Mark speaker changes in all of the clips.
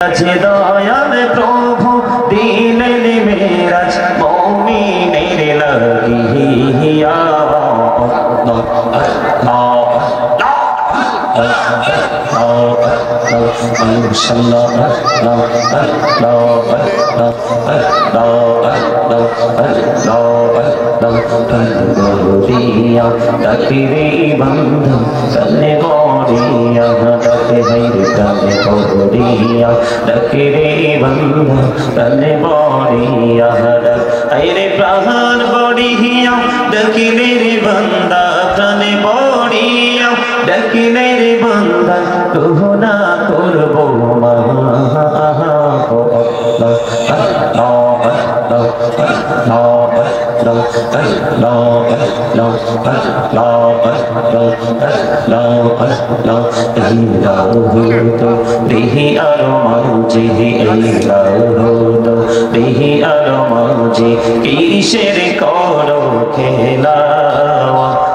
Speaker 1: দয়াল প্রভু দিলেন মেরাজ মুমিনের লাগিয়া প্রাণ বড়িয়া ডাকিলে রে বান্দা প্রাণ বড়িয়া ডাকিলে রে বান্দা করুণা করবো দেহি আর মাঝে দেহি আর মাঝে কিসের করো খেলা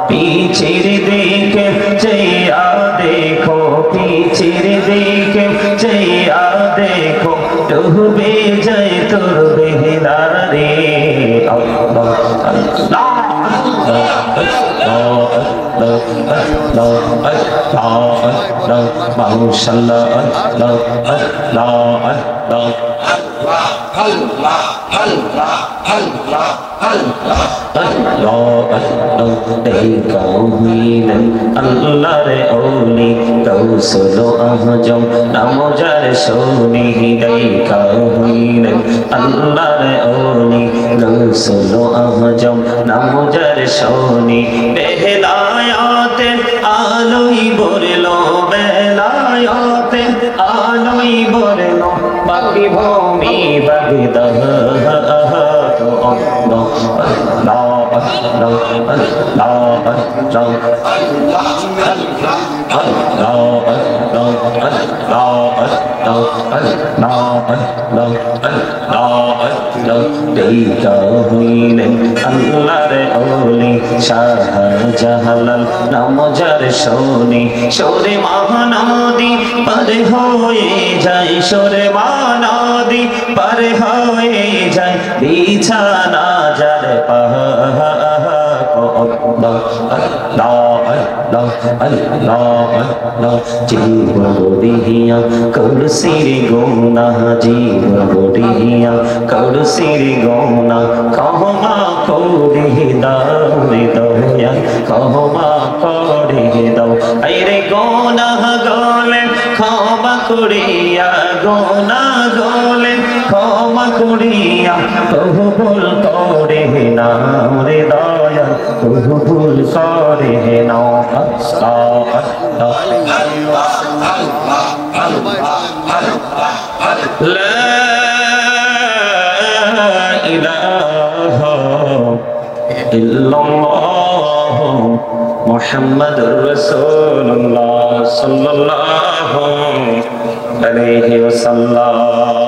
Speaker 1: পিছের দিকে চেয়া দেখো পিছের দিকে চেয়া দেখো ডুবে যায় তোর বেলা রে আল্লাহর ওলি গৌসুল আজম নাম যার শুনি দেখা হইলেন আল্লাহর ওলি গৌসুল আজম নাম যার শুনি বেলায়াতে আলোই বরলো বেলায়াতে আলোই বরলো বাকি ভূমি বাগদাহ আল্লাহর ওলি শাহজালাল নাম যার শুনি সরে মহানদী পার হয়ে যায় সরে মহানদী পার হয়ে যায় বিছানা যার জীবনিয়া কলসির গোনা জীবনিয়া কলসির গোনা ক্ষমা করে দাও রে দয়া ক্ষমা করে দাও আরে গোনা গলে ক্ষমা করিয়া গোনা গলে ক্ষমা করিয়া কবুল করে নাও রে দয়া কবুল করে নাও লা ইলাহা ইল্লাল্লাহ মুহাম্মাদুর রাসূলুল্লাহ সাল্লাল্লাহু আলাইহি ওয়াসাল্লাম।